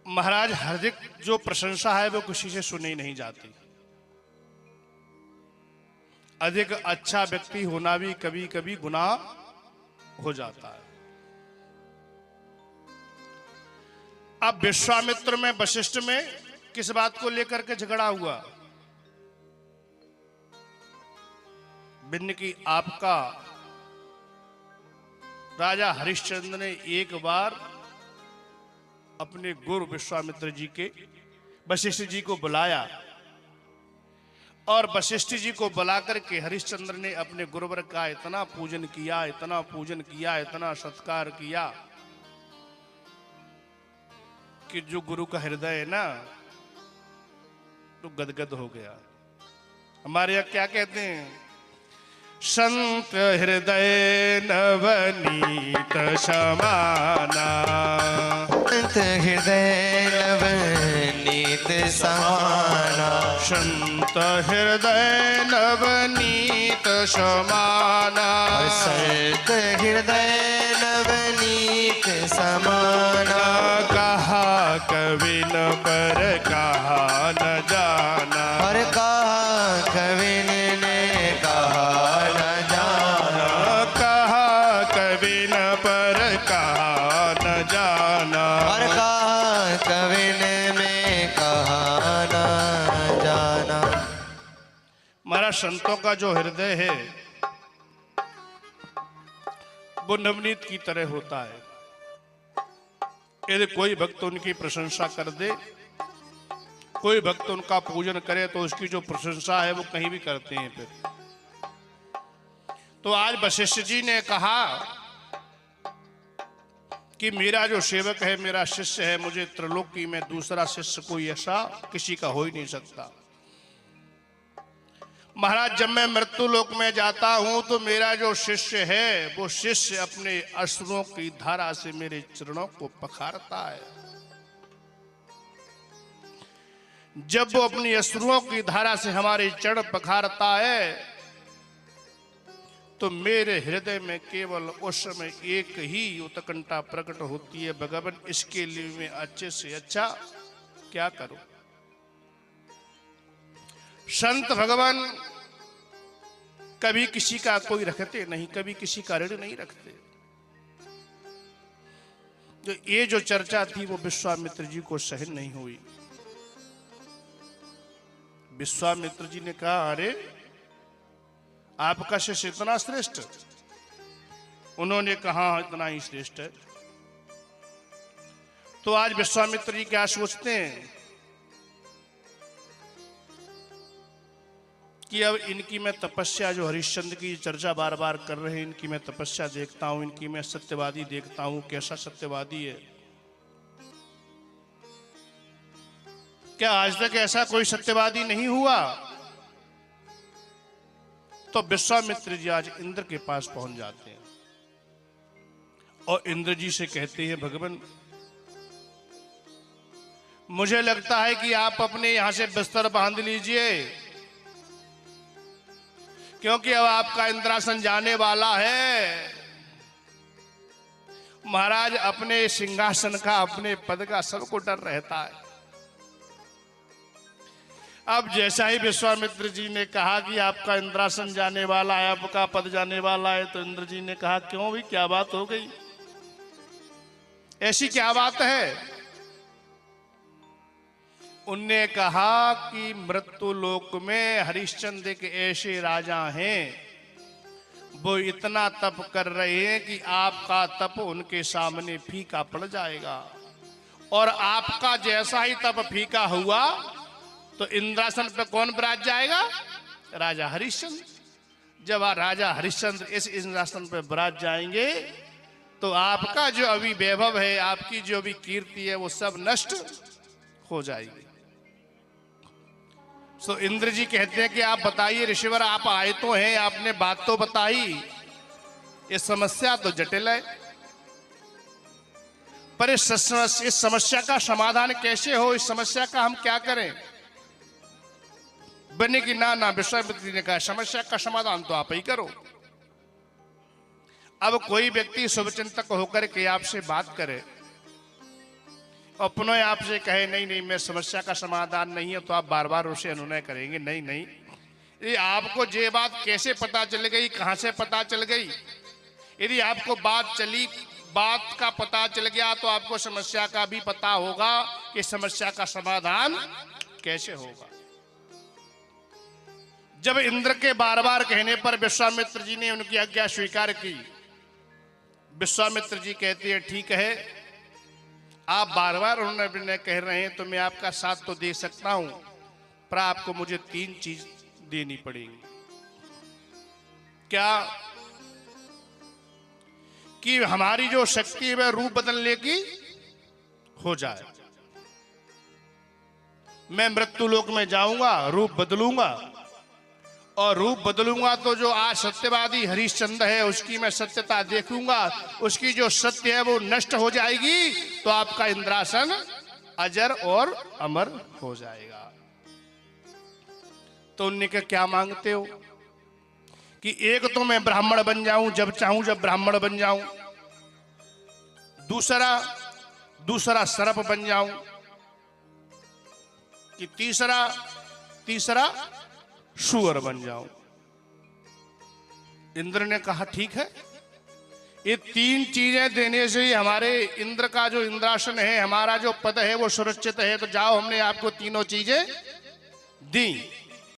महाराज हार्दिक जो प्रशंसा है वो किसी से सुनी नहीं जाती। अधिक अच्छा व्यक्ति होना भी कभी कभी गुनाह हो जाता है। अब विश्वामित्र में वशिष्ठ में किस बात को लेकर के झगड़ा हुआ? बिन्न की आपका राजा हरिश्चंद्र ने एक बार अपने गुरु विश्वामित्र जी के वशिष्ठ जी को बुलाया और वशिष्ठ जी को बुलाकर के हरिश्चंद्र ने अपने गुरुवर का इतना पूजन किया, इतना पूजन किया, इतना सत्कार किया कि जो गुरु का हृदय है ना तो गदगद हो गया। हमारे यहाँ क्या कहते हैं? संत हृदय नवनीत समाना, संत हृदय नवनीत समाना, संत हृदय नवनीत समाना, संत हृदय नवनीत समाना। कहा कवि न पर कहा न जाना, और कहा कवि ने कहा न जाना, कहा कवि न पर कहा न जाना, और कहा कवि ने में कहा न जाना। हमारा संतों का जो हृदय है वो नवनीत की तरह होता है। यदि कोई भक्त उनकी प्रशंसा कर दे, कोई भक्त उनका पूजन करे तो उसकी जो प्रशंसा है वो कहीं भी करते हैं। फिर तो आज वशिष्ठ जी ने कहा कि मेरा जो सेवक है, मेरा शिष्य है, मुझे त्रिलोकी में दूसरा शिष्य कोई ऐसा किसी का हो ही नहीं सकता। महाराज जब मैं मृत्यु लोक में जाता हूं तो मेरा जो शिष्य है वो शिष्य अपने अश्रुओं की धारा से मेरे चरणों को पखारता है। जब वो अपनी अश्रुओं की धारा से हमारे चरण पखारता है तो मेरे हृदय में केवल उस समय एक ही उत्कंठा प्रकट होती है, भगवान इसके लिए मैं अच्छे से अच्छा क्या करूं। संत भगवान कभी किसी का कोई रखते नहीं, कभी किसी का ऋण नहीं रखते। जो ये जो चर्चा थी वो विश्वामित्र जी को सहन नहीं हुई। विश्वामित्र जी ने कहा, अरे आपका शिष्य इतना श्रेष्ठ? उन्होंने कहा इतना ही श्रेष्ठ है। तो आज विश्वामित्र जी क्या सोचते हैं कि अब इनकी मैं तपस्या, जो हरिश्चंद्र की चर्चा बार बार कर रहे हैं, इनकी मैं तपस्या देखता हूं, इनकी मैं सत्यवादी देखता हूं, कैसा सत्यवादी है। क्या आज तक ऐसा कोई सत्यवादी नहीं हुआ? तो विश्वामित्र जी आज इंद्र के पास पहुंच जाते हैं और इंद्र जी से कहते हैं, भगवान मुझे लगता है कि आप अपने यहां से बिस्तर बांध लीजिए, क्योंकि अब आपका इंद्रासन जाने वाला है। महाराज अपने सिंहासन का, अपने पद का सबको डर रहता है। अब जैसा ही विश्वामित्र जी ने कहा कि आपका इंद्रासन जाने वाला है, आपका पद जाने वाला है, तो इंद्र जी ने कहा, क्यों भी, क्या बात हो गई? ऐसी क्या बात है? उनने कहा कि मृत्यु लोक में हरिश्चंद्र एक ऐसे राजा हैं, वो इतना तप कर रहे हैं कि आपका तप उनके सामने फीका पड़ जाएगा। और आपका जैसा ही तप फीका हुआ तो इंद्रासन पे कौन विराज जाएगा? राजा हरिश्चंद्र। जब राजा हरिश्चंद्र इस इंद्रासन पे विराज जाएंगे तो आपका जो अभी वैभव है, आपकी जो अभी कीर्ति है, वो सब नष्ट हो जाएगी। तो इंद्र जी कहते हैं कि आप बताइए ऋषिवर, आप आए तो हैं, आपने बात तो बताई, ये समस्या तो जटिल है, पर इस समस्या का समाधान कैसे हो? इस समस्या का हम क्या करें? बने की ना ना, विश्वामित्र जी ने कहा, समस्या का समाधान तो आप ही करो। अब कोई व्यक्ति शुभचिंतक होकर के आपसे बात करे, अपने आप से कहे नहीं नहीं मैं समस्या का समाधान नहीं है, तो आप बार बार उसे अनुनय करेंगे नहीं नहीं। ये आपको ये बात कैसे पता चल गई, कहां से पता चल गई? यदि आपको बात का पता चल गया तो आपको समस्या का भी पता होगा कि समस्या का समाधान कैसे होगा। जब इंद्र के बार बार कहने पर विश्वामित्र जी ने उनकी आज्ञा स्वीकार की। विश्वामित्र जी कहते हैं ठीक है, आप बार बार उन्होंने कह रहे हैं तो मैं आपका साथ तो दे सकता हूं, पर आपको मुझे 3 चीज देनी पड़ेगी। क्या? कि हमारी जो शक्ति है वह रूप बदलने की हो जाए। मैं मृत्यु लोक में जाऊंगा, रूप बदलूंगा, और रूप बदलूंगा तो जो आज सत्यवादी हरिश्चंद्र है उसकी मैं सत्यता देखूंगा, उसकी जो सत्य है वो नष्ट हो जाएगी, तो आपका इंद्रासन अजर और अमर हो जाएगा। तो उनने कहा क्या मांगते हो? कि एक तो मैं ब्राह्मण बन जाऊं, जब चाहूं जब ब्राह्मण बन जाऊं। दूसरा सर्प बन जाऊं। कि तीसरा सुअर बन जाऊं। इंद्र ने कहा ठीक है, ये 3 चीजें देने से ही हमारे इंद्र का जो इंद्रासन है, हमारा जो पद है वो सुरक्षित है, तो जाओ हमने आपको तीनों चीजें दी।